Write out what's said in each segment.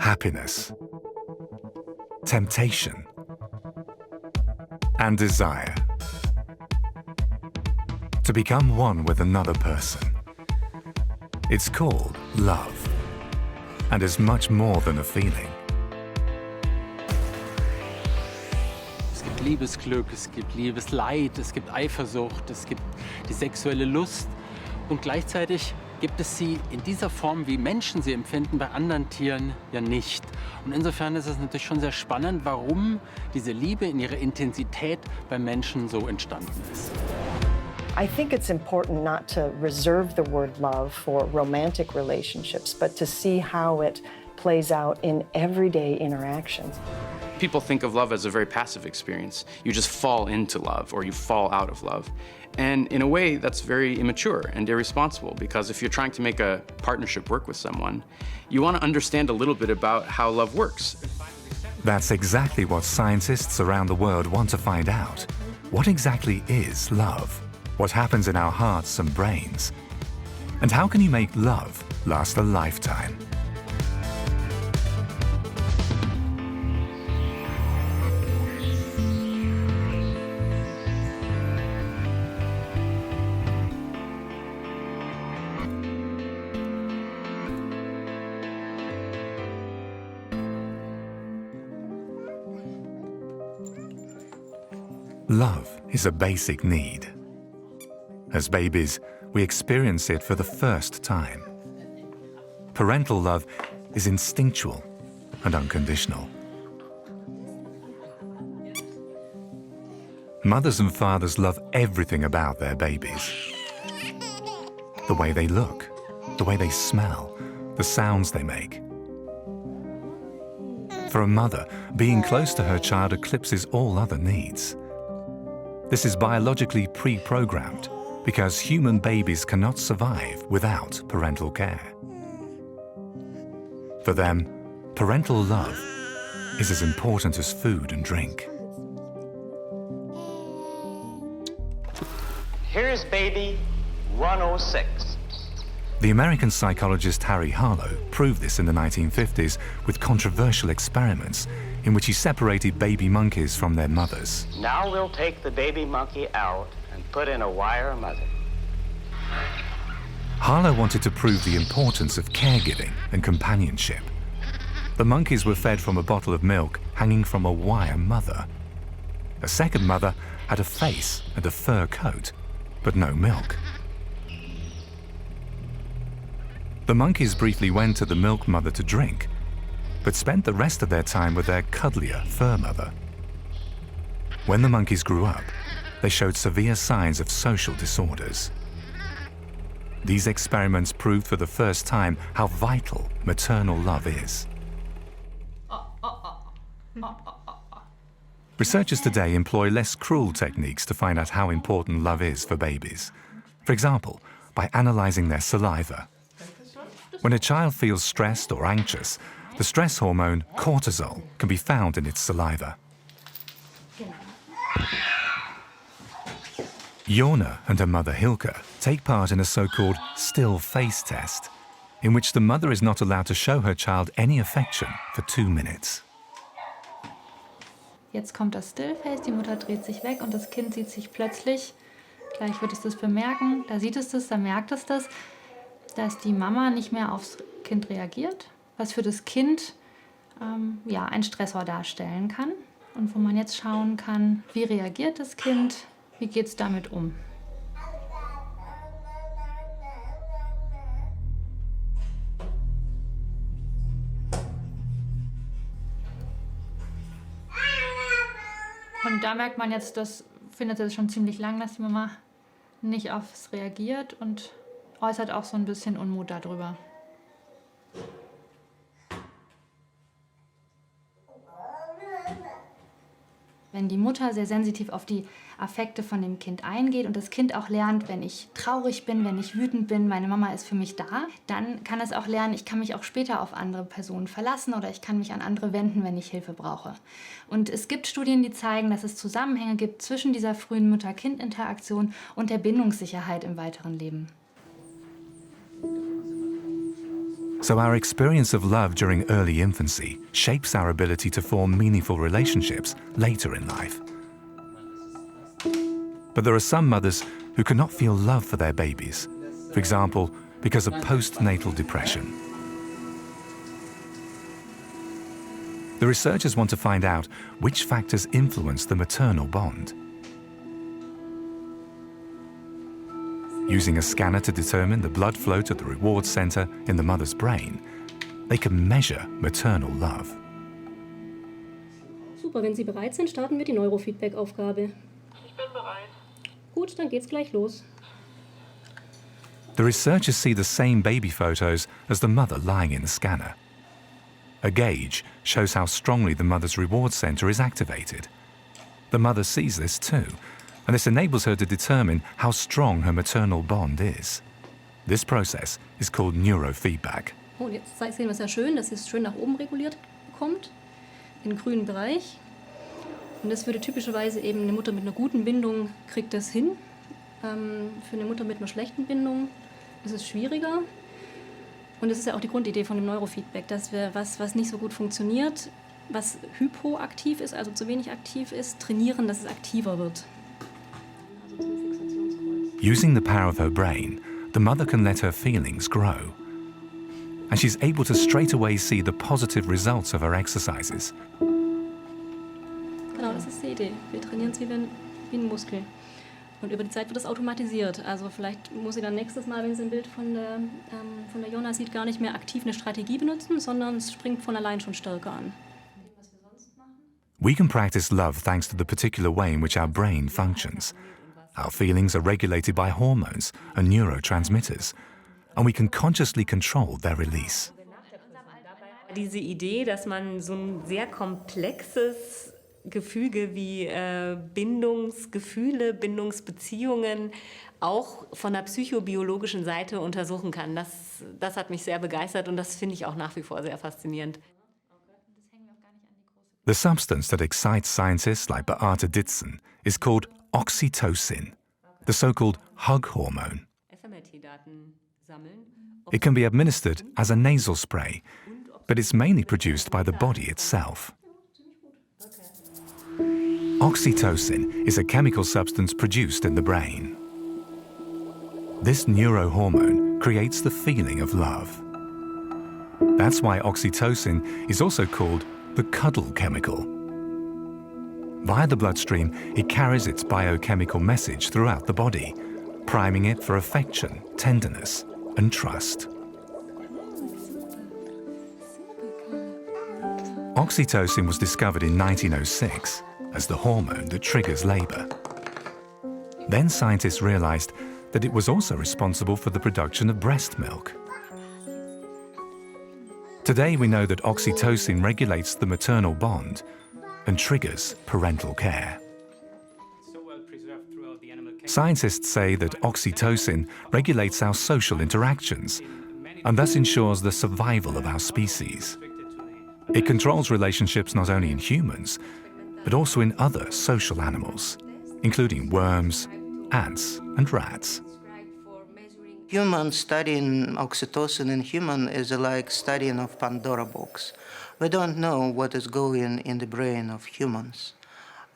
happiness, temptation, and desire. To become one with another person. It's called love, and is much more than a feeling. Es gibt Liebesglück, es gibt Liebesleid, es gibt Eifersucht, es gibt die sexuelle Lust. Und gleichzeitig gibt es sie in dieser Form, wie Menschen sie empfinden, bei anderen Tieren ja nicht. Und insofern ist es natürlich schon sehr spannend, warum diese Liebe in ihrer Intensität beim Menschen so entstanden ist. I think it's important not to reserve the word love for romantic relationships, but to see how it plays out in everyday interactions. People think of love as a very passive experience. You just fall into love or you fall out of love. And in a way, that's very immature and irresponsible, because if you're trying to make a partnership work with someone, you want to understand a little bit about how love works. That's exactly what scientists around the world want to find out. What exactly is love? What happens in our hearts and brains? And how can you make love last a lifetime? Love is a basic need. As babies, we experience it for the first time. Parental love is instinctual and unconditional. Mothers and fathers love everything about their babies. The way they look, the way they smell, the sounds they make. For a mother, being close to her child eclipses all other needs. This is biologically pre-programmed because human babies cannot survive without parental care. For them, parental love is as important as food and drink. Here's baby 106. The American psychologist Harry Harlow proved this in the 1950s with controversial experiments in which he separated baby monkeys from their mothers. Now we'll take the baby monkey out and put in a wire mother. Harlow wanted to prove the importance of caregiving and companionship. The monkeys were fed from a bottle of milk hanging from a wire mother. A second mother had a face and a fur coat, but no milk. The monkeys briefly went to the milk mother to drink, but spent the rest of their time with their cuddlier fur mother. When the monkeys grew up, they showed severe signs of social disorders. These experiments proved for the first time how vital maternal love is. Researchers today employ less cruel techniques to find out how important love is for babies. For example, by analyzing their saliva. When a child feels stressed or anxious, the stress hormone cortisol can be found in its saliva. Jona and her mother Hilke take part in a so-called still face test, in which the mother is not allowed to show her child any affection for 2 minutes. Jetzt kommt das Stillface, die Mutter dreht sich weg und das Kind sieht sich plötzlich, gleich wird es das bemerken, da sieht es das, da merkt es das, dass die Mama nicht mehr aufs Kind reagiert, was für das Kind ein Stressor darstellen kann und wo man jetzt schauen kann, wie reagiert das Kind, wie geht es damit um. Und da merkt man jetzt, das findet es schon ziemlich lang, dass die Mama nicht aufs reagiert und äußert auch so ein bisschen Unmut darüber. Wenn die Mutter sehr sensitiv auf die Affekte von dem Kind eingeht und das Kind auch lernt, wenn ich traurig bin, wenn ich wütend bin, meine Mama ist für mich da, dann kann es auch lernen, ich kann mich auch später auf andere Personen verlassen oder ich kann mich an andere wenden, wenn ich Hilfe brauche. Und es gibt Studien, die zeigen, dass es Zusammenhänge gibt zwischen dieser frühen Mutter-Kind-Interaktion und der Bindungssicherheit im weiteren Leben. So our experience of love during early infancy shapes our ability to form meaningful relationships later in life. But there are some mothers who cannot feel love for their babies, for example, because of postnatal depression. The researchers want to find out which factors influence the maternal bond. Using a scanner to determine the blood flow to the reward center in the mother's brain, they can measure maternal love. Super, wenn Sie bereit sind, starten wir die Neurofeedback-Aufgabe. Ich bin bereit. Gut, dann geht's gleich los. The researchers see the same baby photos as the mother lying in the scanner. A gauge shows how strongly the mother's reward center is activated. The mother sees this too, and this enables her to determine how strong her maternal bond is. This process is called neurofeedback. Oh, und jetzt sehen wir es ja schön, dass es schön nach oben reguliert kommt, in den grünen Bereich. Und das würde typischerweise eben eine Mutter mit einer guten Bindung kriegt das hin. Für eine Mutter mit einer schlechten Bindung ist es schwieriger. Und das ist ja auch die Grundidee von dem Neurofeedback, dass wir was nicht so gut funktioniert, was hypoaktiv ist, also zu wenig aktiv ist, trainieren, dass es aktiver wird. Using the power of her brain, the mother can let her feelings grow. And she's able to straight away see the positive results of her exercises. Genau, das ist die Idee. Wir trainieren es wie ein Muskel. Und über die Zeit wird das automatisiert. Also vielleicht muss sie dann nächstes Mal, wenn sie ein Bild von der Jonna sieht, gar nicht mehr aktiv eine Strategie benutzen, sondern es springt von allein schon stärker an. We can practice love thanks to the particular way in which our brain functions. Our feelings are regulated by hormones and neurotransmitters, and we can consciously control their release. Diese Idee, dass man so ein sehr komplexes Gefüge wie Bindungsgefühle, Bindungsbeziehungen auch von der psychobiologischen Seite untersuchen kann. Das hat mich sehr begeistert und das finde ich auch nach wie vor sehr faszinierend. The substance that excites scientists like Beate Ditzen is called oxytocin, the so-called hug hormone. It can be administered as a nasal spray, but it's mainly produced by the body itself. Oxytocin is a chemical substance produced in the brain. This neurohormone creates the feeling of love. That's why oxytocin is also called the cuddle chemical. Via the bloodstream, it carries its biochemical message throughout the body, priming it for affection, tenderness, and trust. Oxytocin was discovered in 1906 as the hormone that triggers labor. Then scientists realized that it was also responsible for the production of breast milk. Today we know that oxytocin regulates the maternal bond and triggers parental care. Scientists say that oxytocin regulates our social interactions and thus ensures the survival of our species. It controls relationships not only in humans, but also in other social animals, including worms, ants, and rats. Human studying oxytocin in human is like studying of Pandora box. We don't know what is going in the brain of humans.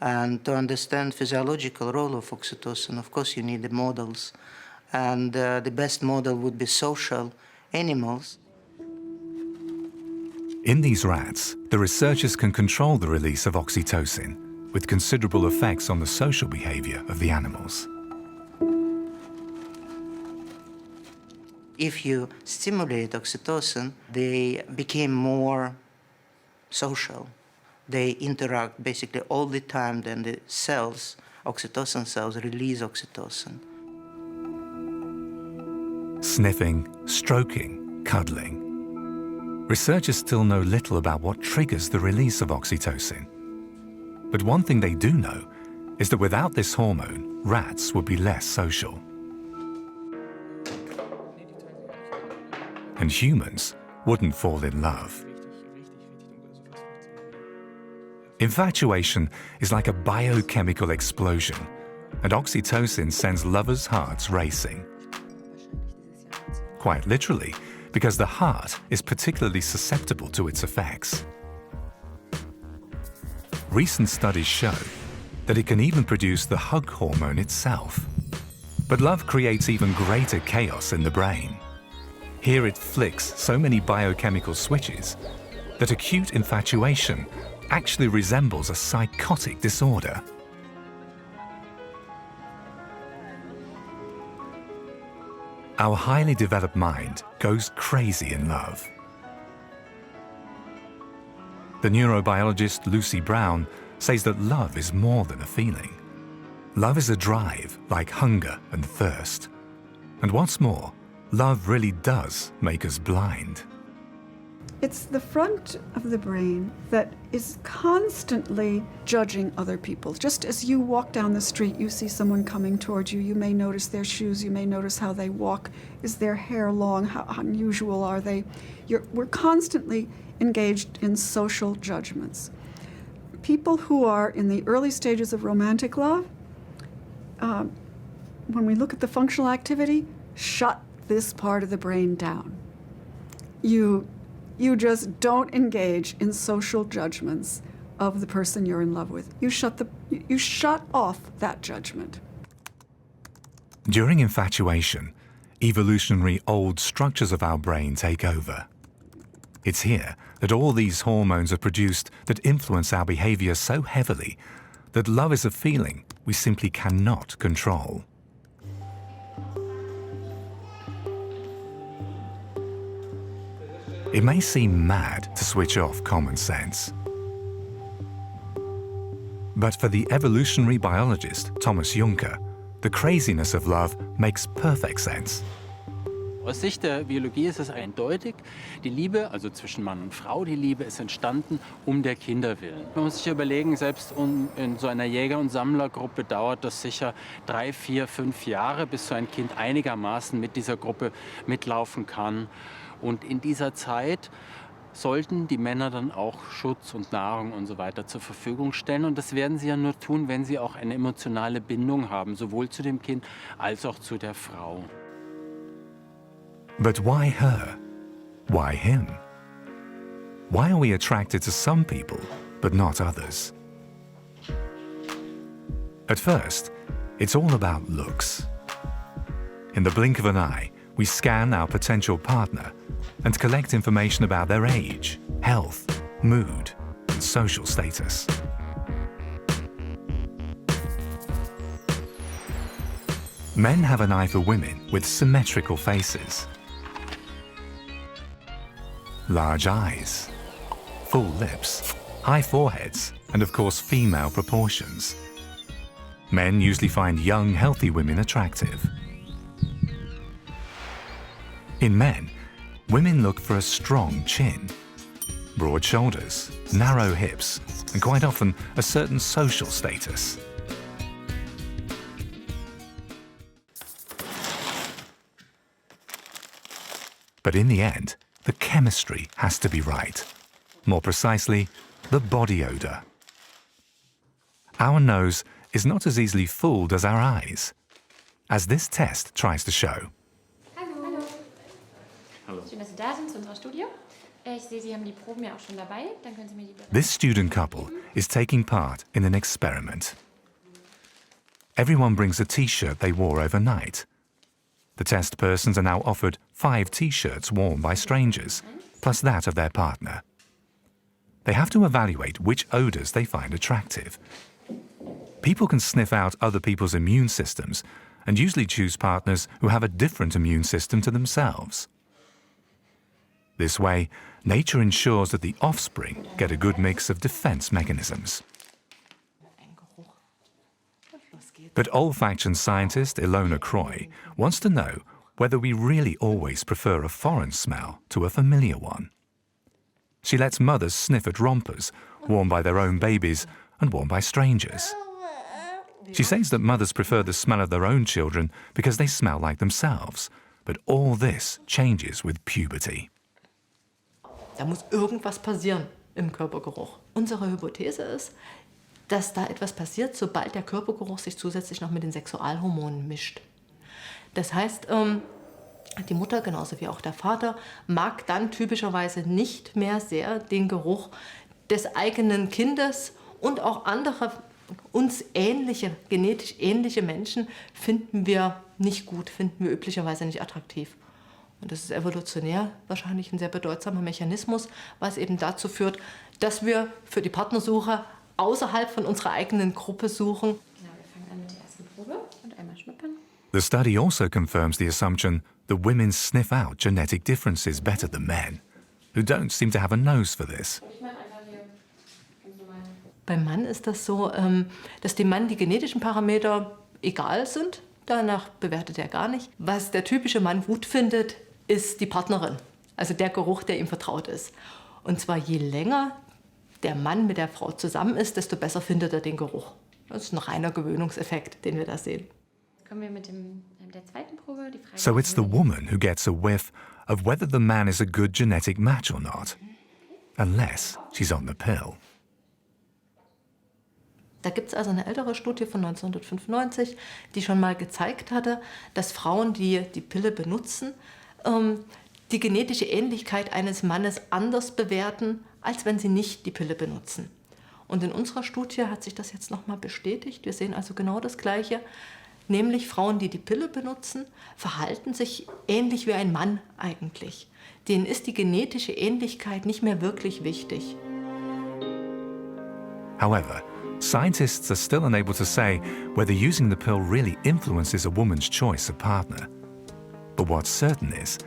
And to understand physiological role of oxytocin, of course, you need the models. And the best model would be social animals. In these rats, the researchers can control the release of oxytocin, with considerable effects on the social behavior of the animals. If you stimulate oxytocin, they became more social. They interact basically all the time, then the cells, oxytocin cells, release oxytocin. Sniffing, stroking, cuddling. Researchers still know little about what triggers the release of oxytocin. But one thing they do know is that without this hormone, rats would be less social. And humans wouldn't fall in love. Infatuation is like a biochemical explosion, and oxytocin sends lovers' hearts racing. Quite literally, because the heart is particularly susceptible to its effects. Recent studies show that it can even produce the hug hormone itself. But love creates even greater chaos in the brain. Here it flicks so many biochemical switches that acute infatuation actually resembles a psychotic disorder. Our highly developed mind goes crazy in love. The neurobiologist Lucy Brown says that love is more than a feeling. Love is a drive, like hunger and thirst. And what's more, love really does make us blind. It's the front of the brain that is constantly judging other people. Just as you walk down the street, you see someone coming towards you. You may notice their shoes. You may notice how they walk. Is their hair long? How unusual are they? We're constantly engaged in social judgments. People who are in the early stages of romantic love, when we look at the functional activity, shut this part of the brain down. You just don't engage in social judgments of the person you're in love with. You shut off that judgment. During infatuation, evolutionary old structures of our brain take over. It's here that all these hormones are produced that influence our behavior so heavily that love is a feeling we simply cannot control. It may seem mad to switch off common sense. But for the evolutionary biologist Thomas Juncker, the craziness of love makes perfect sense. Aus Sicht der Biologie ist es eindeutig, die Liebe, also zwischen Mann und Frau, die Liebe ist entstanden der Kinder willen. Man muss sich überlegen, selbst in so einer Jäger- und Sammlergruppe dauert das sicher 3, 4, 5 Jahre, bis so ein Kind einigermaßen mit dieser Gruppe mitlaufen kann. Und in dieser Zeit sollten die Männer dann auch Schutz und Nahrung und so weiter zur Verfügung stellen. Und das werden sie ja nur tun, wenn sie auch eine emotionale Bindung haben, sowohl zu dem Kind als auch zu der Frau. But why her? Why him? Why are we attracted to some people but not others? At first, it's all about looks. In the blink of an eye, we scan our potential partner and collect information about their age, health, mood, and social status. Men have an eye for women with symmetrical faces. Large eyes, full lips, high foreheads, and of course female proportions. Men usually find young, healthy women attractive. In men, women look for a strong chin, broad shoulders, narrow hips, and quite often a certain social status. But in the end, the chemistry has to be right. More precisely, the body odor. Our nose is not as easily fooled as our eyes, as this test tries to show. Hallo. Hallo. Schön, dass Sie da sind zu unserer Studie. Ich sehe, Sie haben die Proben ja auch schon dabei. Dann können Sie mir die berichten. This student couple is taking part in an experiment. Everyone brings a t-shirt they wore overnight. The test persons are now offered 5 t-shirts worn by strangers, plus that of their partner. They have to evaluate which odors they find attractive. People can sniff out other people's immune systems and usually choose partners who have a different immune system to themselves. This way, nature ensures that the offspring get a good mix of defense mechanisms. But olfaction scientist Ilona Croy wants to know whether we really always prefer a foreign smell to a familiar one. She lets mothers sniff at rompers worn by their own babies and worn by strangers. She says that mothers prefer the smell of their own children because they smell like themselves. But all this changes with puberty. Da muss irgendwas passieren im Körpergeruch. Unsere Hypothese ist, dass da etwas passiert, sobald der Körpergeruch sich zusätzlich noch mit den Sexualhormonen mischt. Das heißt, Die Mutter, genauso wie auch der Vater, mag dann typischerweise nicht mehr sehr den Geruch des eigenen Kindes, und auch andere uns ähnliche, genetisch ähnliche Menschen finden wir nicht gut, finden wir üblicherweise nicht attraktiv. Und das ist evolutionär wahrscheinlich ein sehr bedeutsamer Mechanismus, was eben dazu führt, dass wir für die Partnersuche außerhalb von unserer eigenen Gruppe suchen. Ja, wir fangen an mit der ersten Probe und einmal schnuppern. The study also confirms the assumption that women sniff out genetic differences better than men, who don't seem to have a nose for this. Beim Mann ist das so, dass dem Mann die genetischen Parameter egal sind. Danach bewertet er gar nicht. Was der typische Mann gut findet, ist die Partnerin. Also der Geruch, der ihm vertraut ist. Und zwar je länger der Mann mit der Frau zusammen ist, desto besser findet er den Geruch. Das ist ein reiner Gewöhnungseffekt, den wir da sehen. Kommen wir mit der zweiten Probe. Die Frage So it's the woman who gets a whiff of whether the man is a good genetic match or not, unless she's on the pill. Da gibt es also eine ältere Studie von 1995, die schon mal gezeigt hatte, dass Frauen, die die Pille benutzen, die genetische Ähnlichkeit eines Mannes anders bewerten, als wenn sie nicht die Pille benutzen. Und in unserer Studie hat sich das jetzt nochmal bestätigt. Wir sehen also genau das Gleiche, nämlich Frauen, die die Pille benutzen, verhalten sich ähnlich wie ein Mann eigentlich. Denen ist die genetische Ähnlichkeit nicht mehr wirklich wichtig. However, scientists are still unable to say whether using the pill really influences a woman's choice of partner. But what's certain is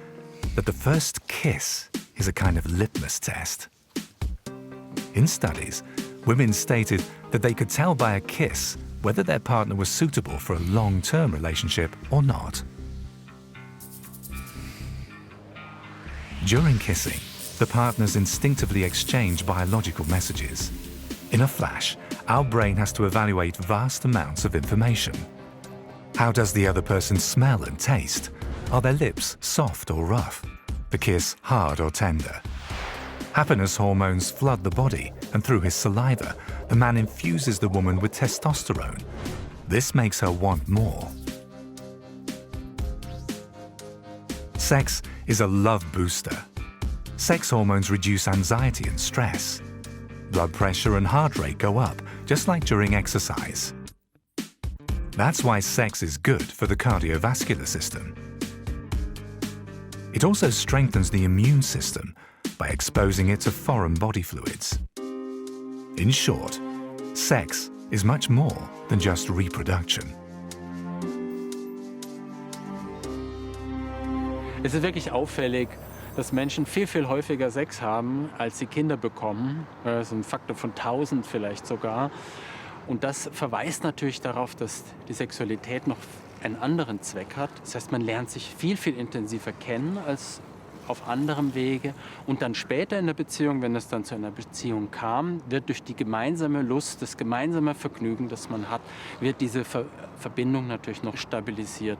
that the first kiss is a kind of litmus test. In studies, women stated that they could tell by a kiss whether their partner was suitable for a long-term relationship or not. During kissing, the partners instinctively exchange biological messages. In a flash, our brain has to evaluate vast amounts of information. How does the other person smell and taste? Are their lips soft or rough? The kiss hard or tender? Happiness hormones flood the body, and through his saliva, the man infuses the woman with testosterone. This makes her want more. Sex is a love booster. Sex hormones reduce anxiety and stress. Blood pressure and heart rate go up, just like during exercise. That's why sex is good for the cardiovascular system. It also strengthens the immune system by exposing it to foreign body fluids. In short, sex is much more than just reproduction. Es ist wirklich auffällig, dass Menschen viel, viel häufiger Sex haben, als sie Kinder bekommen. Das ist ein Faktor von 1000 vielleicht sogar. Und das verweist natürlich darauf, dass die Sexualität noch einen anderen Zweck hat. Das heißt, man lernt sich viel, viel intensiver kennen als auf anderem Wege. Und dann später in der Beziehung, wenn es dann zu einer Beziehung kam, wird durch die gemeinsame Lust, das gemeinsame Vergnügen, das man hat, wird diese Verbindung natürlich noch stabilisiert.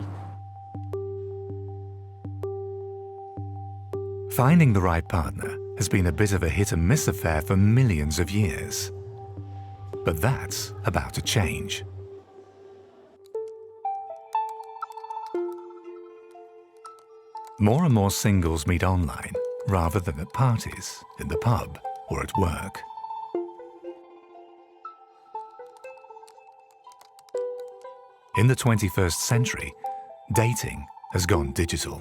Finding the right partner has been a bit of a hit-and-miss affair for millions of years. But that's about to change. More and more singles meet online rather than at parties, in the pub, or at work. In the 21st century, dating has gone digital.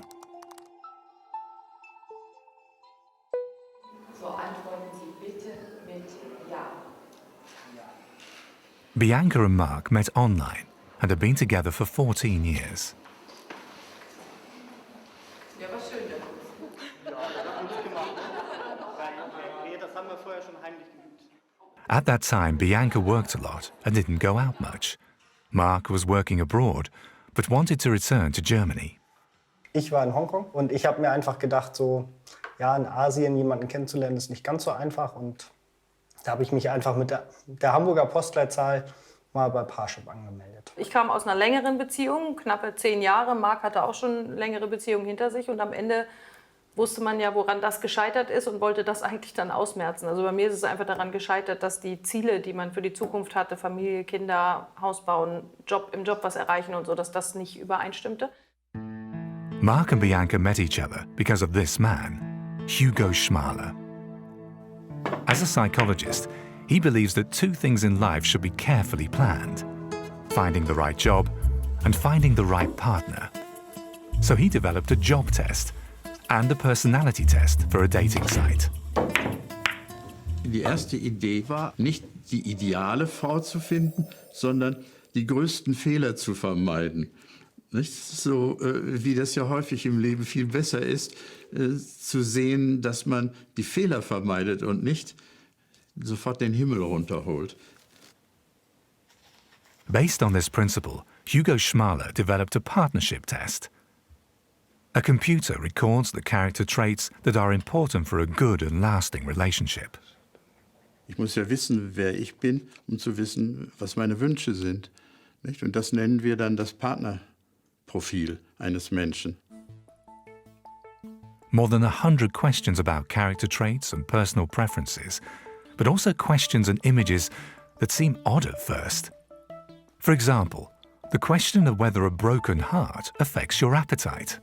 Bianca and Mark met online and have been together for 14 years. At that time, Bianca worked a lot and didn't go out much. Mark was working abroad, but wanted to return to Germany. Ich war in Hongkong und ich habe mir einfach gedacht, so, ja, in Asien jemanden kennenzulernen, ist nicht ganz so einfach. Und da habe ich mich einfach mit der Hamburger Postleitzahl mal bei Parship angemeldet. Ich kam aus einer längeren Beziehung, knappe 10 Jahre. Marc hatte auch schon längere Beziehungen hinter sich. Und am Ende wusste man ja, woran das gescheitert ist und wollte das eigentlich dann ausmerzen. Also bei mir ist es einfach daran gescheitert, dass die Ziele, die man für die Zukunft hatte, Familie, Kinder, Haus bauen, im Job was erreichen und so, dass das nicht übereinstimmte. Mark and Bianca met each other because of this man, Hugo Schmaler. As a psychologist, he believes that two things in life should be carefully planned: finding the right job and finding the right partner. So he developed a job test and a personality test for a dating site. Die erste Idee war, nicht die ideale Frau zu finden, sondern die größten Fehler zu vermeiden. Nicht? So wie das ja häufig im Leben viel besser ist, zu sehen, dass man die Fehler vermeidet und nicht sofort den Himmel runterholt. Based on this principle, Hugo Schmaler developed a partnership test. A computer records the character traits that are important for a good and lasting relationship. Ich muss ja wissen, wer ich bin, um zu wissen, was meine Wünsche sind. Nicht? Und das nennen wir dann das Partnerprofil eines Menschen. More than 100 questions about character traits and personal preferences, but also questions and images that seem odd at first. For example, the question of whether a broken heart affects your appetite.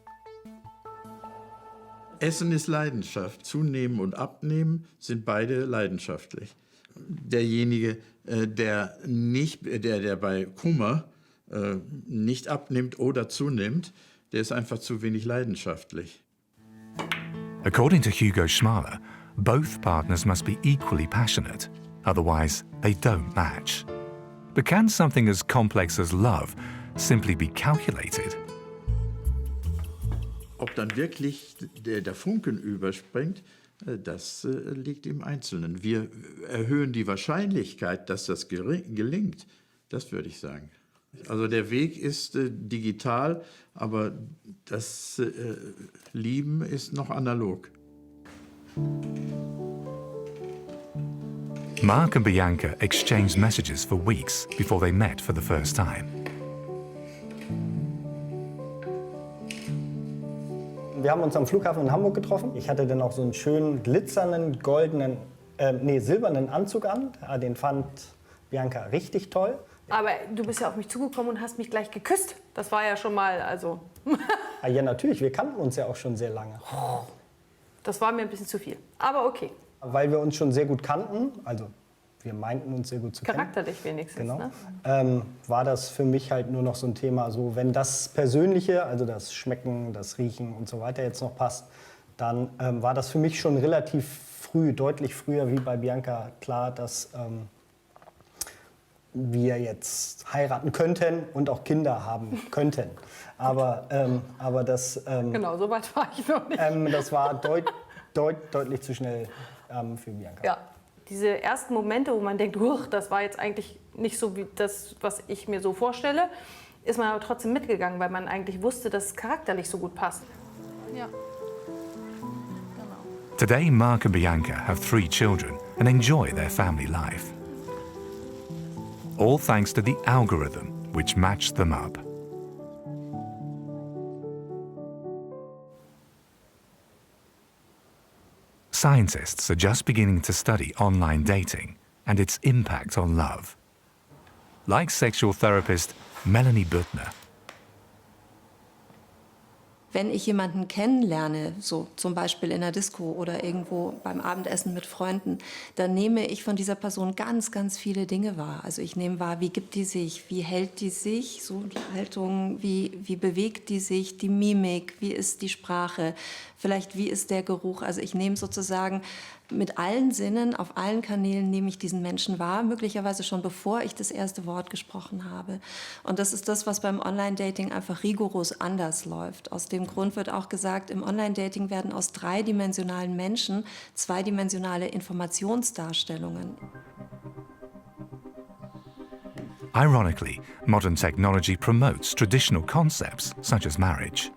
Essen ist Leidenschaft. Zunehmen und abnehmen sind beide leidenschaftlich. Derjenige, der bei Kummer nicht abnimmt oder zunimmt, der ist einfach zu wenig leidenschaftlich. According to Hugo Schmaler, both partners must be equally passionate, otherwise they don't match. But can something as complex as love simply be calculated? Ob dann wirklich der Funken überspringt, das liegt im Einzelnen. Wir erhöhen die Wahrscheinlichkeit, dass das gelingt, das würde ich sagen. Also der Weg ist digital, aber das Lieben ist noch analog. Mark and Bianca exchanged messages for weeks before they met for the first time. Wir haben uns am Flughafen in Hamburg getroffen. Ich hatte dann auch so einen schönen glitzernden, silbernen Anzug an. Den fand Bianca richtig toll. Aber du bist ja auf mich zugekommen und hast mich gleich geküsst. Das war ja schon mal, also... Ja, natürlich, wir kannten uns ja auch schon sehr lange. Das war mir ein bisschen zu viel, aber okay. Weil wir uns schon sehr gut kannten, also wir meinten uns sehr gut zu kennen. Charakterlich wenigstens, genau. Ne? War das für mich halt nur noch so ein Thema, so wenn das Persönliche, also das Schmecken, das Riechen und so weiter jetzt noch passt, dann war das für mich schon relativ früh, deutlich früher wie bei Bianca klar, dass wir jetzt heiraten könnten und auch Kinder haben könnten. Aber das... genau, so weit war ich noch nicht. Das war deutlich zu schnell für Bianca. Ja, diese ersten Momente, wo man denkt, das war jetzt eigentlich nicht so wie das, was ich mir so vorstelle, ist man aber trotzdem mitgegangen, weil man eigentlich wusste, dass es charakterlich so gut passt. Ja. Genau. Today, Mark and Bianca have 3 children and enjoy their family life. All thanks to the algorithm which matched them up. Scientists are just beginning to study online dating and its impact on love. Like sexual therapist Melanie Büttner. Wenn ich jemanden kennenlerne, so zum Beispiel in der Disco oder irgendwo beim Abendessen mit Freunden, dann nehme ich von dieser Person ganz, ganz viele Dinge wahr. Also ich nehme wahr, wie gibt die sich, wie hält die sich, so die Haltung, wie bewegt die sich, die Mimik, wie ist die Sprache, vielleicht wie ist der Geruch. Also ich nehme sozusagen mit allen Sinnen, auf allen Kanälen nehme ich diesen Menschen wahr, möglicherweise schon bevor ich das erste Wort gesprochen habe. Und das ist das, was beim Online-Dating einfach rigoros anders läuft. Aus dem Grund wird auch gesagt, im Online-Dating werden aus dreidimensionalen Menschen zweidimensionale Informationsdarstellungen. Ironically, modern technology promotes traditional concepts such as marriage.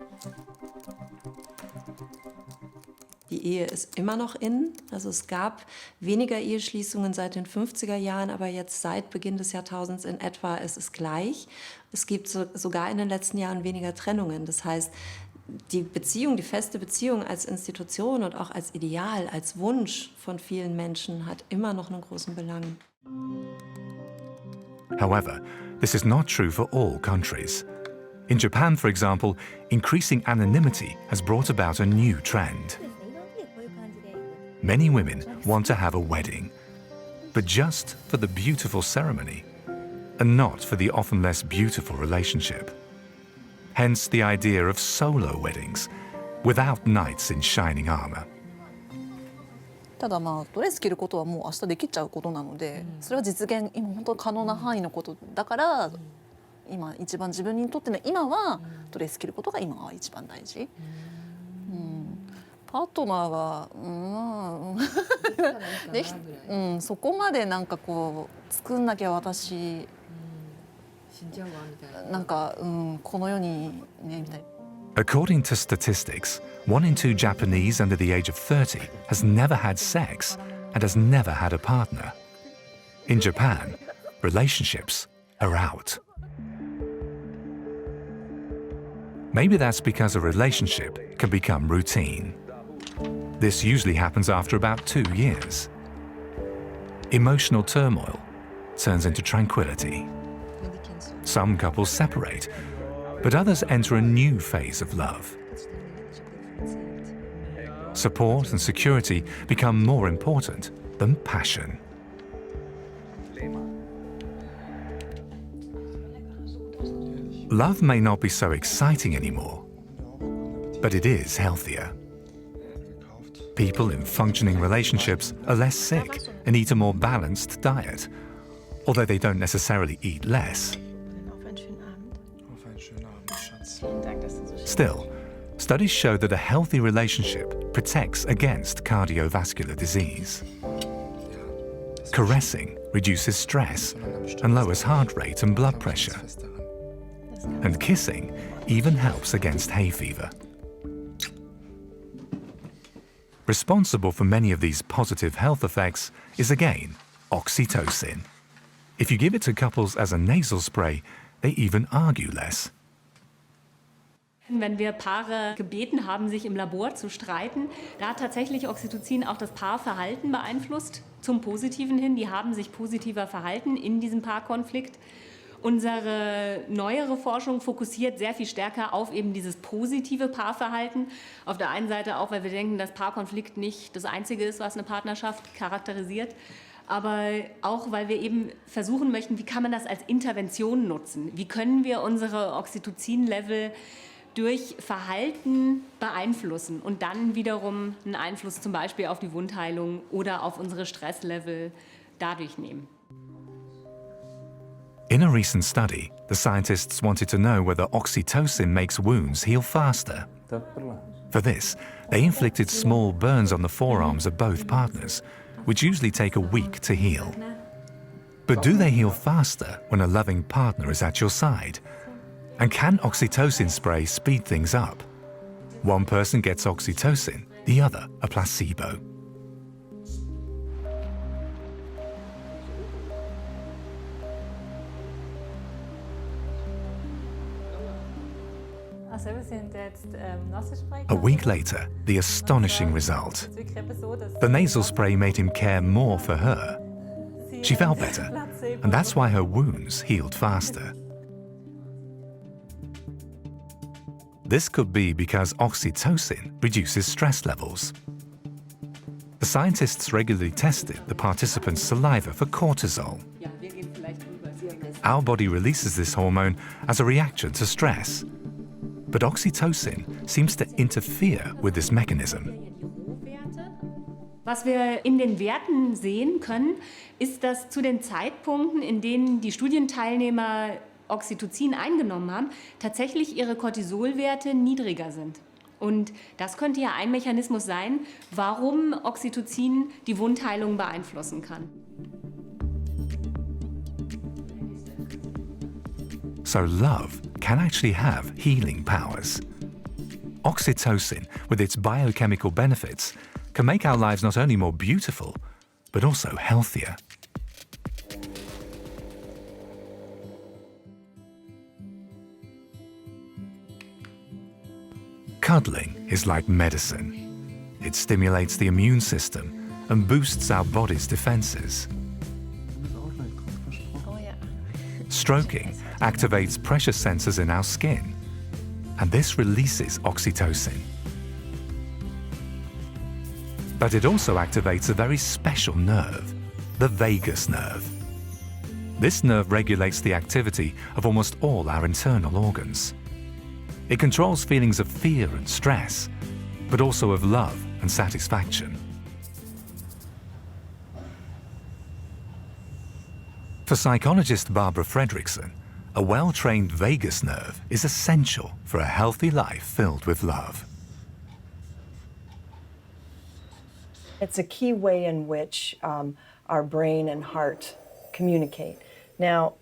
Die Ehe ist immer noch in. Also es gab weniger Eheschließungen seit den 50er Jahren, aber jetzt seit Beginn des Jahrtausends in etwa ist es gleich. Es gibt sogar in den letzten Jahren weniger Trennungen. Das heißt, die Beziehung, die feste Beziehung als Institution und auch als Ideal, als Wunsch von vielen Menschen hat immer noch einen großen Belang. However, this is not true for all countries. In Japan, for example, increasing anonymity has brought about a new trend. Many women want to have a wedding, but just for the beautiful ceremony, and not for the often less beautiful relationship. Hence the idea of solo weddings, without knights in shining armor. ただドレス着ることはもう明日できちゃうことなので、それは実現今本当可能な範囲のことだから、今一番自分にとっての今はドレス着ることが今は一番大事。パートナーはそこまでなんかこう作んなきゃ私なんかこの世にねみたいな。According to statistics, 1 in 2 Japanese under the age of 30 has never had sex and has never had a partner. In Japan, relationships are out. Maybe that's because a relationship can become routine. This usually happens after about 2 years. Emotional turmoil turns into tranquility. Some couples separate, but others enter a new phase of love. Support and security become more important than passion. Love may not be so exciting anymore, but it is healthier. People in functioning relationships are less sick and eat a more balanced diet, although they don't necessarily eat less. Still, studies show that a healthy relationship protects against cardiovascular disease. Caressing reduces stress and lowers heart rate and blood pressure. And kissing even helps against hay fever. Responsible for many of these positive health effects is again oxytocin. If you give it to couples as a nasal spray, they even argue less. Wenn wir Paare gebeten haben, sich im Labor zu streiten, da hat tatsächlich Oxytocin auch das Paarverhalten beeinflusst, zum Positiven hin. Die haben sich positiver verhalten in diesem Paarkonflikt. Unsere neuere Forschung fokussiert sehr viel stärker auf eben dieses positive Paarverhalten. Auf der einen Seite auch, weil wir denken, dass Paarkonflikt nicht das Einzige ist, was eine Partnerschaft charakterisiert. Aber auch, weil wir eben versuchen möchten, wie kann man das als Intervention nutzen? Wie können wir unsere Oxytocin-Level durch Verhalten beeinflussen und dann wiederum einen Einfluss zum Beispiel auf die Wundheilung oder auf unsere Stresslevel dadurch nehmen. In a recent study, the scientists wanted to know whether oxytocin makes wounds heal faster. For this, they inflicted small burns on the forearms of both partners, which usually take a week to heal. But do they heal faster when a loving partner is at your side? And can oxytocin spray speed things up? One person gets oxytocin, the other a placebo. A week later, the astonishing result. The nasal spray made him care more for her. She felt better, and that's why her wounds healed faster. This could be because oxytocin reduces stress levels. The scientists regularly tested the participants' saliva for cortisol. Our body releases this hormone as a reaction to stress. But oxytocin seems to interfere with this mechanism. Was wir in den Werten sehen können, ist, dass zu den Zeitpunkten, in denen die Studienteilnehmer Oxytocin eingenommen haben, tatsächlich ihre Cortisolwerte niedriger sind. Und das könnte ja ein Mechanismus sein, warum Oxytocin die Wundheilung beeinflussen kann. So love can actually have healing powers. Oxytocin, with its biochemical benefits, can make our lives not only more beautiful, but also healthier. Cuddling is like medicine. It stimulates the immune system and boosts our body's defenses. Stroking activates pressure sensors in our skin and this releases oxytocin. But it also activates a very special nerve, the vagus nerve. This nerve regulates the activity of almost all our internal organs. It controls feelings of fear and stress, but also of love and satisfaction. For psychologist Barbara Fredrickson, a well-trained vagus nerve is essential for a healthy life filled with love. It's a key way in which our brain and heart communicate. Now,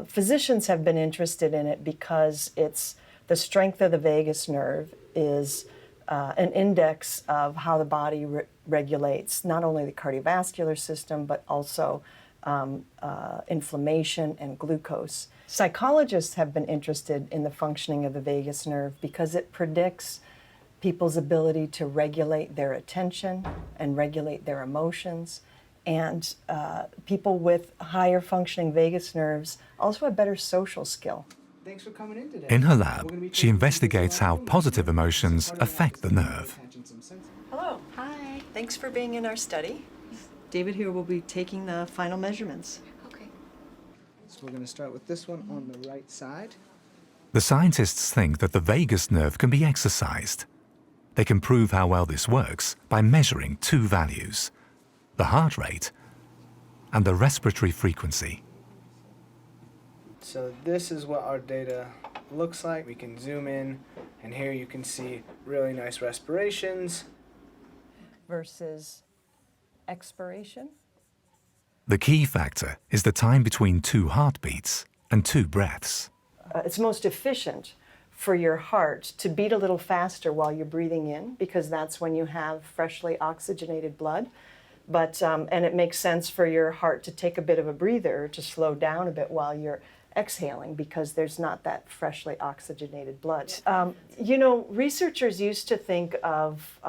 physicians have been interested in it because the strength of the vagus nerve is an index of how the body regulates not only the cardiovascular system, but also inflammation and glucose. Psychologists have been interested in the functioning of the vagus nerve because it predicts people's ability to regulate their attention and regulate their emotions. And people with higher functioning vagus nerves also have better social skill. Thanks for coming in today. In her lab, she investigates how positive emotions affect the nerve. Hello. Hi. Thanks for being in our study. David here will be taking the final measurements. Okay. So we're going to start with this one on the right side. The scientists think that the vagus nerve can be exercised. They can prove how well this works by measuring two values: the heart rate and the respiratory frequency. So this is what our data looks like. We can zoom in, and here you can see really nice respirations. Versus expiration. The key factor is the time between two heartbeats and two breaths. It's most efficient for your heart to beat a little faster while you're breathing in, because that's when you have freshly oxygenated blood. But, and it makes sense for your heart to take a bit of a breather, to slow down a bit while you're exhaling, because there's not that freshly oxygenated blood. You know, researchers used to think of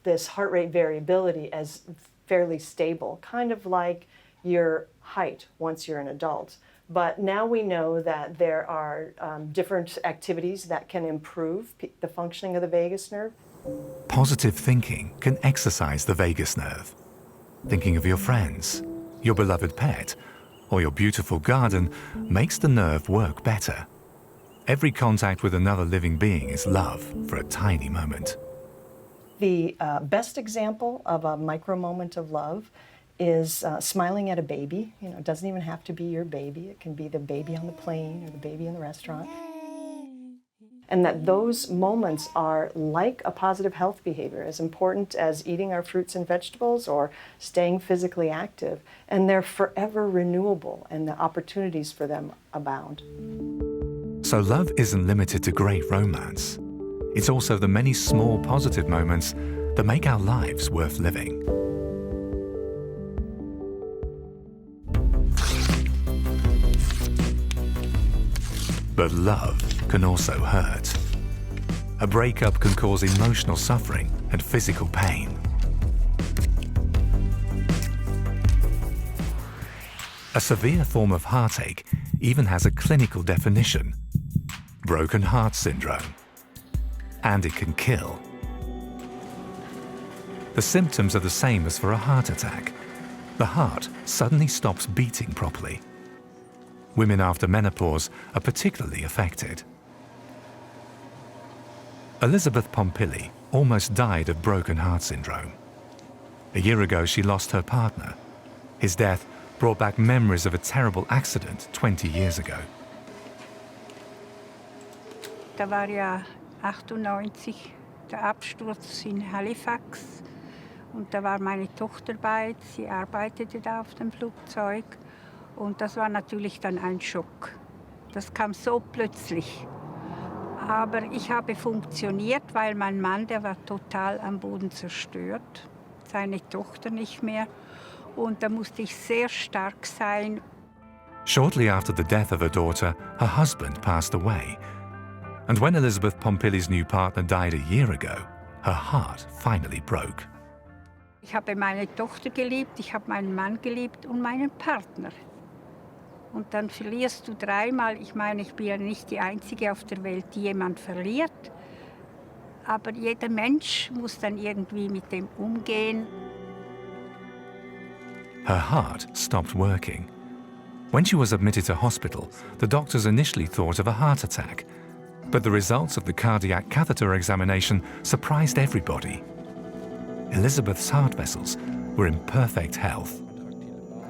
this heart rate variability as fairly stable, kind of like your height once you're an adult. But now we know that there are different activities that can improve the functioning of the vagus nerve. Positive thinking can exercise the vagus nerve. Thinking of your friends, your beloved pet, or your beautiful garden makes the nerve work better. Every contact with another living being is love for a tiny moment. The best example of a micro moment of love is smiling at a baby. You know, it doesn't even have to be your baby. It can be the baby on the plane or the baby in the restaurant. And that those moments are like a positive health behavior, as important as eating our fruits and vegetables or staying physically active. And they're forever renewable, and the opportunities for them abound. So love isn't limited to great romance. It's also the many small positive moments that make our lives worth living. But love can also hurt. A breakup can cause emotional suffering and physical pain. A severe form of heartache even has a clinical definition: broken heart syndrome. And it can kill. The symptoms are the same as for a heart attack. The heart suddenly stops beating properly. Women after menopause are particularly affected. Elizabeth Pompili almost died of broken heart syndrome. A year ago, she lost her partner. His death brought back memories of a terrible accident 20 years ago. Da war ja 98 der Absturz in Halifax und da war meine Tochter bei, sie arbeitete da auf dem Flugzeug und das war natürlich dann ein Schock. Das kam so plötzlich. Aber ich habe funktioniert, weil mein Mann, der war total am Boden zerstört, seine Tochter nicht mehr und da musste ich sehr stark sein. Shortly after the death of her daughter, her husband passed away. And when Elizabeth Pompili's new partner died a year ago, her heart finally broke. Ich habe meine Tochter geliebt, ich habe meinen Mann geliebt und meinen Partner. Und dann verlierst du dreimal. Ich meine, ich bin ja nicht die Einzige auf der Welt, die jemand verliert. Aber jeder Mensch muss dann irgendwie mit dem umgehen. Her heart stopped working. When she was admitted to hospital, the doctors initially thought of a heart attack. But the results of the cardiac catheter examination surprised everybody. Elizabeth's heart vessels were in perfect health.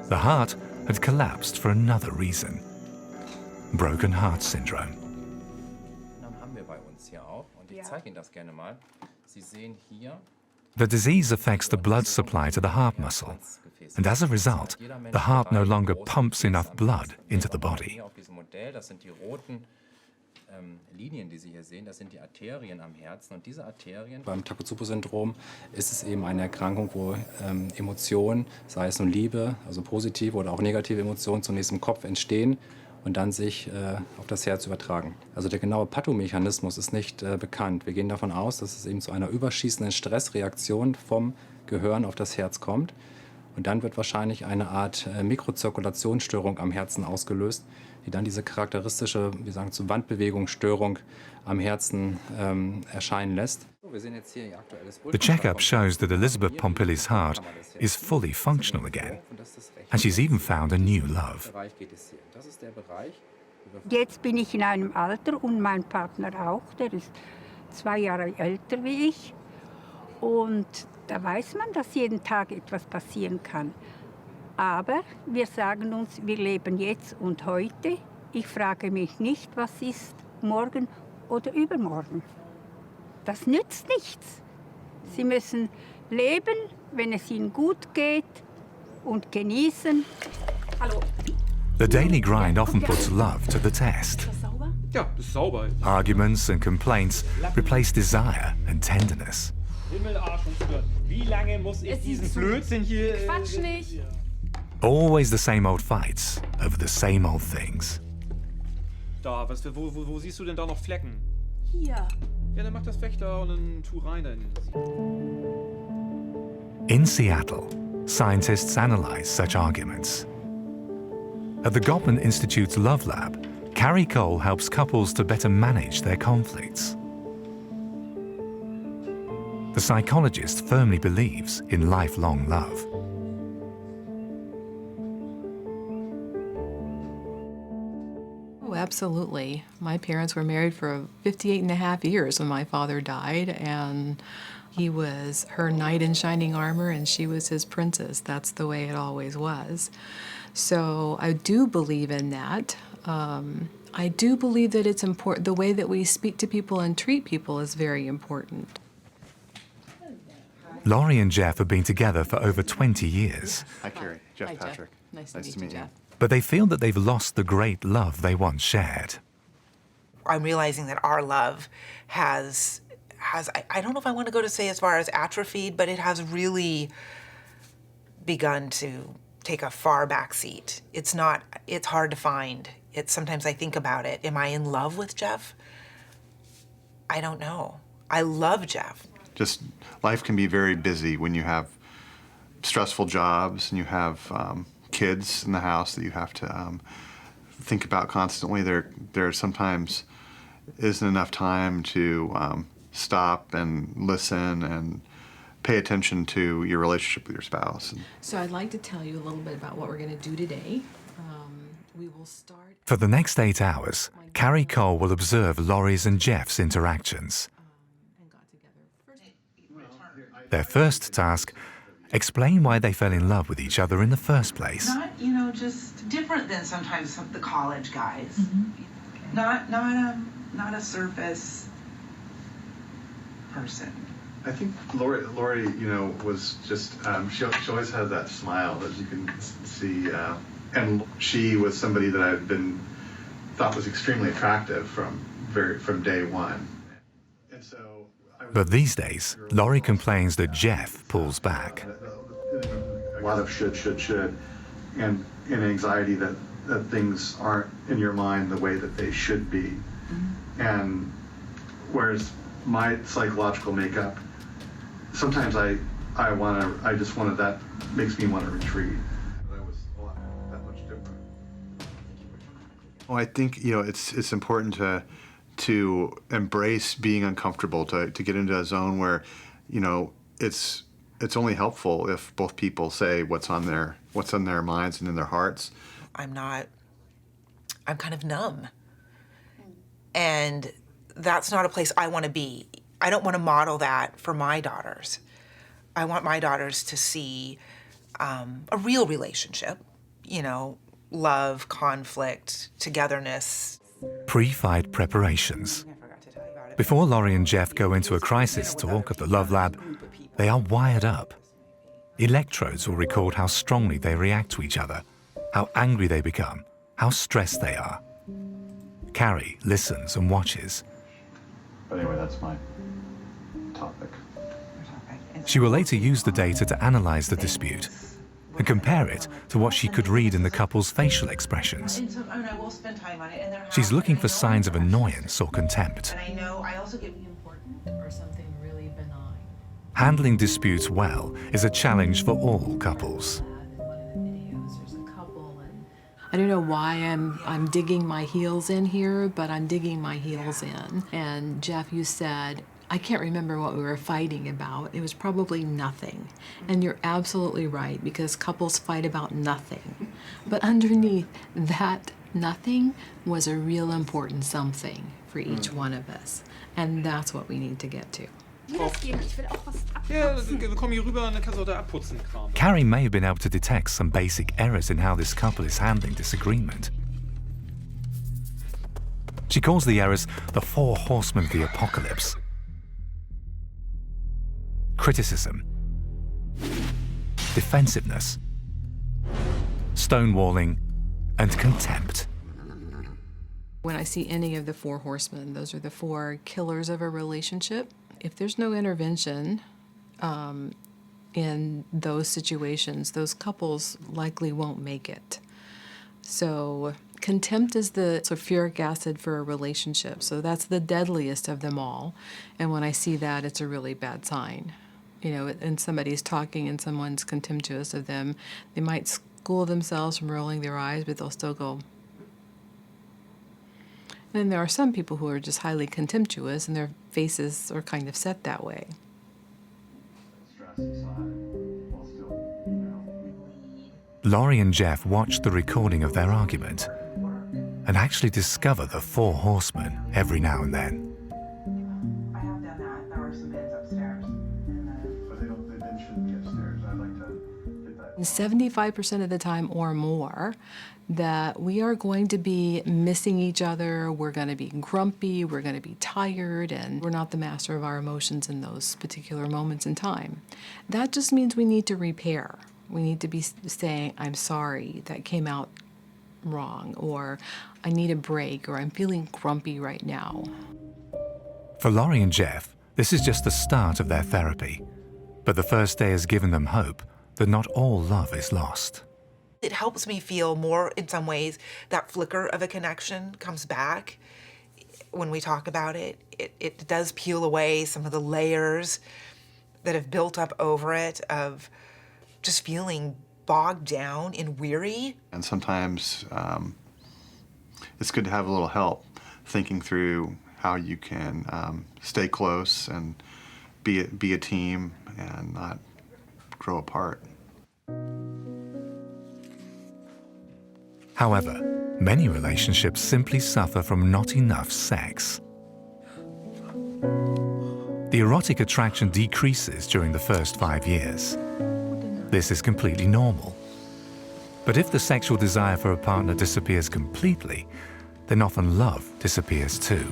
The heart had collapsed for another reason: broken heart syndrome. The disease affects the blood supply to the heart muscle, and as a result, the heart no longer pumps enough blood into the body. Linien, die Sie hier sehen, das sind die Arterien am Herzen. Und diese Arterien, beim Takotsubo-Syndrom ist es eben eine Erkrankung, wo Emotionen, sei es nun Liebe, also positive oder auch negative Emotionen, zunächst im Kopf entstehen und dann sich auf das Herz übertragen. Also der genaue Pathomechanismus ist nicht bekannt. Wir gehen davon aus, dass es eben zu einer überschießenden Stressreaktion vom Gehirn auf das Herz kommt. Und dann wird wahrscheinlich eine Art Mikrozirkulationsstörung am Herzen ausgelöst, die dann diese charakteristische, wir sagen zu Wandbewegungsstörung am Herzen erscheinen lässt. The checkup shows that Elizabeth Pompili's heart is fully functional again, and she's even found a new love. Jetzt bin ich in einem Alter und mein Partner auch, der ist 2 Jahre älter wie ich. Und da weiß man, dass jeden Tag etwas passieren kann. Aber wir sagen uns, wir leben jetzt und heute. Ich frage mich nicht, was ist morgen oder übermorgen. Das nützt nichts. Sie müssen leben, wenn es ihnen gut geht und genießen. Hallo. The daily grind often puts love to the test. Ja, ist sauber. Arguments and complaints replace desire and tenderness. Himmel, Arsch und Zwirn. Wie lange muss ich diesen Blödsinn hier... Quatsch nicht. Always the same old fights over the same old things. Da, wo siehst du denn da noch Flecken? Hier. Ja, dann mach das weg da und dann tu rein da in In Seattle, scientists analyze such arguments. At the Gottman Institute's Love Lab, Carrie Cole helps couples to better manage their conflicts. The psychologist firmly believes in lifelong love. Oh, absolutely. My parents were married for 58 and a half years when my father died, and he was her knight in shining armor and she was his princess. That's the way it always was. So I do believe in that. I do believe that it's important. The way that we speak to people and treat people is very important. Laurie and Jeff have been together for over 20 years. Hi, Carrie. Jeff Hi, Patrick. Jeff. Nice to meet you, Jeff. But they feel that they've lost the great love they once shared. I'm realizing that our love has I don't know if I want to go to say as far as atrophied, but it has really begun to take a far back seat. It's hard to find. Sometimes I think about it. Am I in love with Jeff? I don't know. I love Jeff. Just life can be very busy when you have stressful jobs and you have kids in the house that you have to think about constantly. There sometimes isn't enough time to stop and listen and pay attention to your relationship with your spouse. So I'd like to tell you a little bit about what we're going to do today. We will start... For the next 8 hours, Carrie Cole will observe Laurie's and Jeff's interactions. Their first task, explain why they fell in love with each other in the first place. Not, just different than sometimes the college guys. Mm-hmm. Not a surface person. I think Laurie, was just, she always had that smile, as you can see, and she was somebody that I've thought was extremely attractive from day one. And so. But these days, Laurie complains that Jeff pulls back. A lot of should, and anxiety that things aren't in your mind the way that they should be. Mm-hmm. And whereas my psychological makeup, sometimes that makes me want to retreat. That was that much different. Well, I think, you know, it's important to embrace being uncomfortable, to get into a zone where, you know, it's only helpful if both people say what's on their minds and in their hearts. I'm kind of numb. And that's not a place I want to be. I don't want to model that for my daughters. I want my daughters to see a real relationship, you know, love, conflict, togetherness. Pre-fight preparations. Before Laurie and Jeff go into a crisis talk at the Love Lab, they are wired up. Electrodes will record how strongly they react to each other, how angry they become, how stressed they are. Carrie listens and watches. But anyway, that's my topic. She will later use the data to analyze the dispute and compare it to what she could read in the couple's facial expressions. She's looking for signs of annoyance or contempt. And I know I also get important or something really benign. Handling disputes well is a challenge for all couples. I don't know why I'm digging my heels in here, but I'm digging my heels in. And Jeff, you said, I can't remember what we were fighting about. It was probably nothing. And you're absolutely right, because couples fight about nothing. But underneath that nothing was a real important something for each one of us. And that's what we need to get to. Carrie may have been able to detect some basic errors in how this couple is handling disagreement. She calls the errors the 4 horsemen of the apocalypse. Criticism, defensiveness, stonewalling, and contempt. When I see any of the 4 horsemen, those are the 4 killers of a relationship. If there's no intervention in those situations, those couples likely won't make it. So contempt is the sulfuric acid for a relationship. So that's the deadliest of them all. And when I see that, it's a really bad sign. You know, and somebody's talking and someone's contemptuous of them, they might school themselves from rolling their eyes, but they'll still go. And then there are some people who are just highly contemptuous and their faces are kind of set that way. Laurie and Jeff watch the recording of their argument and actually discover the 4 horsemen every now and then. I have done that. There are some bins upstairs. But they shouldn't be upstairs. I'd like to get that. 75% of the time or more, that we are going to be missing each other, we're going to be grumpy, we're going to be tired, and we're not the master of our emotions in those particular moments in time. That just means we need to repair. We need to be saying, I'm sorry, that came out wrong, or I need a break, or I'm feeling grumpy right now. For Laurie and Jeff, this is just the start of their therapy, but the first day has given them hope that not all love is lost. It helps me feel more, in some ways, that flicker of a connection comes back when we talk about it. It does peel away some of the layers that have built up over it of just feeling bogged down and weary. And sometimes it's good to have a little help thinking through how you can stay close and be a team and not grow apart. However, many relationships simply suffer from not enough sex. The erotic attraction decreases during the first 5 years. This is completely normal. But if the sexual desire for a partner disappears completely, then often love disappears too.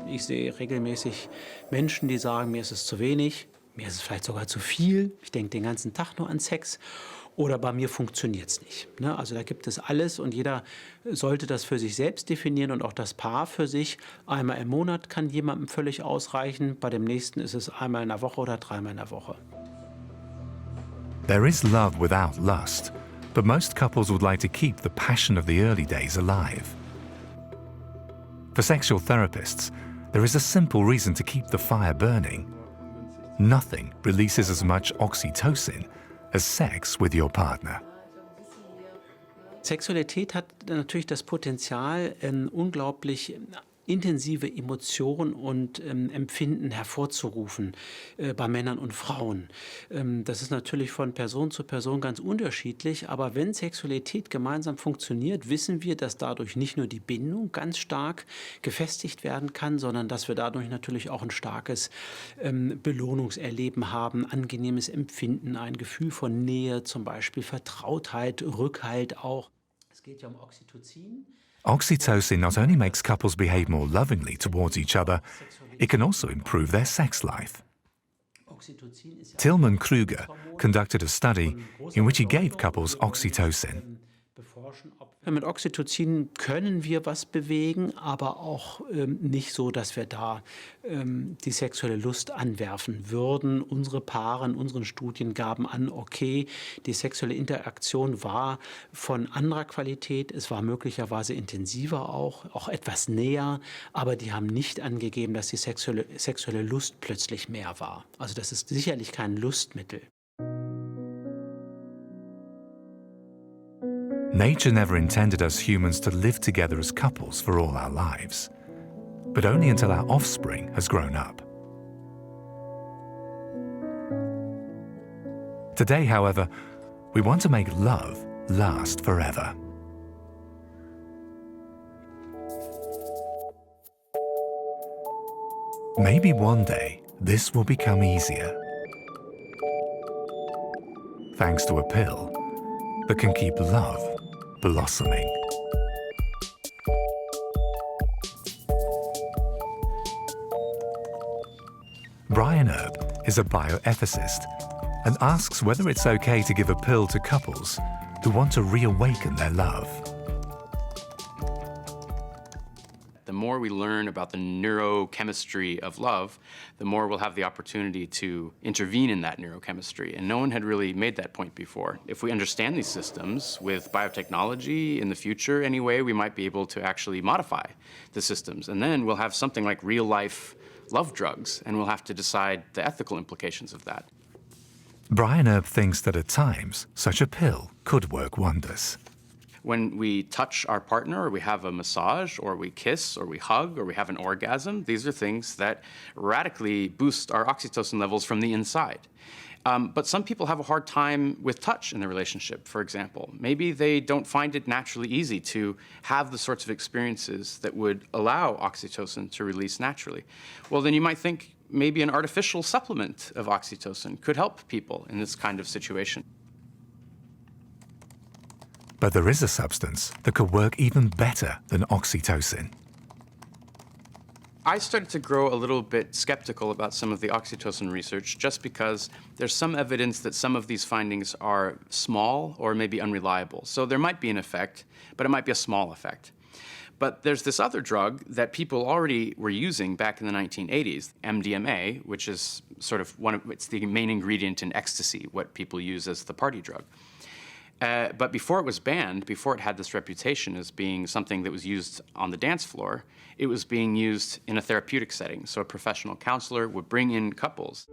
Ich sehe regelmäßig Menschen, die sagen, mir ist es zu wenig, mir ist es vielleicht sogar zu viel, ich denke den ganzen Tag nur an Sex oder bei mir funktioniert es nicht. Also da gibt es alles und jeder sollte das für sich selbst definieren und auch das Paar für sich. Einmal im Monat kann jemandem völlig ausreichen, bei dem nächsten ist es einmal in der Woche oder 3-mal in der Woche. There is love without lust, but most couples would like to keep the passion of the early days alive. For sexual therapists, there is a simple reason to keep the fire burning. Nothing releases as much oxytocin as sex with your partner. Sexualität hat natürlich das Potenzial, unglaublich intensive Emotionen und Empfinden hervorzurufen bei Männern und Frauen. Das ist natürlich von Person zu Person ganz unterschiedlich, aber wenn Sexualität gemeinsam funktioniert, wissen wir, dass dadurch nicht nur die Bindung ganz stark gefestigt werden kann, sondern dass wir dadurch natürlich auch ein starkes Belohnungserleben haben, angenehmes Empfinden, ein Gefühl von Nähe, zum Beispiel Vertrautheit, Rückhalt auch. Es geht ja um Oxytocin. Oxytocin not only makes couples behave more lovingly towards each other, it can also improve their sex life. Tilman Krüger conducted a study in which he gave couples oxytocin. Mit Oxytocin können wir was bewegen, aber auch nicht so, dass wir da die sexuelle Lust anwerfen würden. Unsere Paare in unseren Studien gaben an, okay, die sexuelle Interaktion war von anderer Qualität, es war möglicherweise intensiver auch etwas näher, aber die haben nicht angegeben, dass die sexuelle Lust plötzlich mehr war. Also das ist sicherlich kein Lustmittel. Nature never intended us humans to live together as couples for all our lives, but only until our offspring has grown up. Today, however, we want to make love last forever. Maybe one day this will become easier, thanks to a pill that can keep love blossoming. Brian Erb is a bioethicist and asks whether it's okay to give a pill to couples who want to reawaken their love. The more we learn about the neurochemistry of love, the more we'll have the opportunity to intervene in that neurochemistry. And no one had really made that point before. If we understand these systems with biotechnology in the future anyway, we might be able to actually modify the systems. And then we'll have something like real-life love drugs, and we'll have to decide the ethical implications of that. Brian Erb thinks that at times, such a pill could work wonders. When we touch our partner, or we have a massage, or we kiss, or we hug, or we have an orgasm, these are things that radically boost our oxytocin levels from the inside. But some people have a hard time with touch in their relationship, for example. Maybe they don't find it naturally easy to have the sorts of experiences that would allow oxytocin to release naturally. Well, then you might think maybe an artificial supplement of oxytocin could help people in this kind of situation. But there is a substance that could work even better than oxytocin. I started to grow a little bit skeptical about some of the oxytocin research just because there's some evidence that some of these findings are small or maybe unreliable. So there might be an effect, but it might be a small effect. But there's this other drug that people already were using back in the 1980s, MDMA, which is sort of it's the main ingredient in ecstasy, what people use as the party drug. But before it was banned, before it had this reputation as being something that was used on the dance floor, it was being used in a therapeutic setting. So a professional counselor would bring in couples.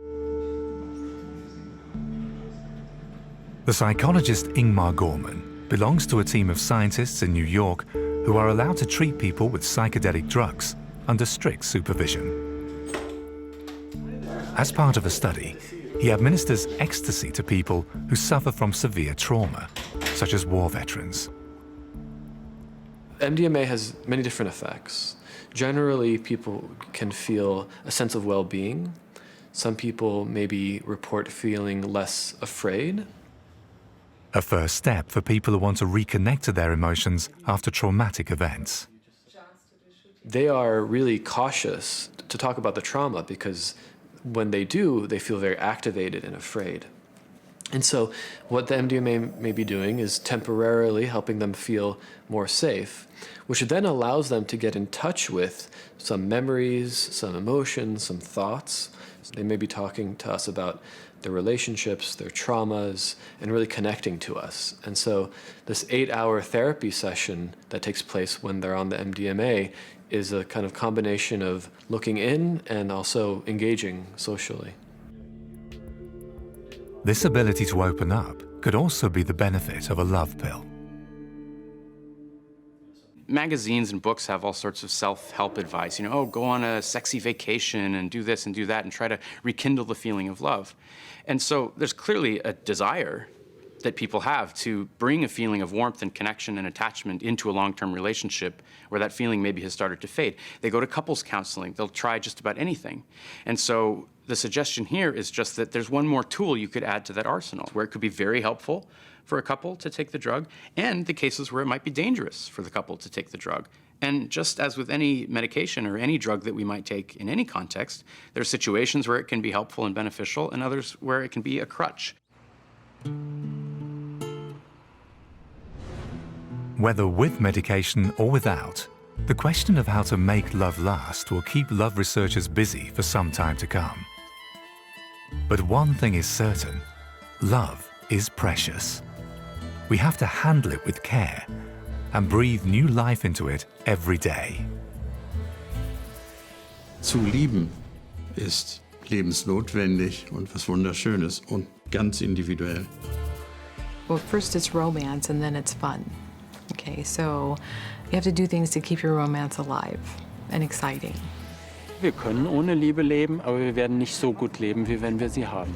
The psychologist Ingmar Gorman belongs to a team of scientists in New York who are allowed to treat people with psychedelic drugs under strict supervision. As part of a study, he administers ecstasy to people who suffer from severe trauma, such as war veterans. MDMA has many different effects. Generally, people can feel a sense of well-being. Some people maybe report feeling less afraid. A first step for people who want to reconnect to their emotions after traumatic events. They are really cautious to talk about the trauma because when they do, they feel very activated and afraid. And so what the MDMA may be doing is temporarily helping them feel more safe, which then allows them to get in touch with some memories, some emotions, some thoughts. So they may be talking to us about their relationships, their traumas, and really connecting to us. And so this 8-hour therapy session that takes place when they're on the MDMA is a kind of combination of looking in and also engaging socially. This ability to open up could also be the benefit of a love pill. magazines and books have all sorts of self-help advice. Oh, go on a sexy vacation and do this and do that and try to rekindle the feeling of love. And so there's clearly a desire that people have to bring a feeling of warmth and connection and attachment into a long-term relationship where that feeling maybe has started to fade. They go to couples counseling. They'll try just about anything. And so the suggestion here is just that there's one more tool you could add to that arsenal where it could be very helpful for a couple to take the drug and the cases where it might be dangerous for the couple to take the drug. And just as with any medication or any drug that we might take in any context, there are situations where it can be helpful and beneficial and others where it can be a crutch. Whether with medication or without, the question of how to make love last will keep love researchers busy for some time to come. But one thing is certain, love is precious. We have to handle it with care and breathe new life into it every day. Zu lieben ist lebensnotwendig und was Wunderschönes und ganz individuell. Well, first it's romance and then it's fun. Okay, so you have to do things to keep your romance alive and exciting. Wir können ohne Liebe leben, aber wir werden nicht so gut leben, wie wenn wir sie haben.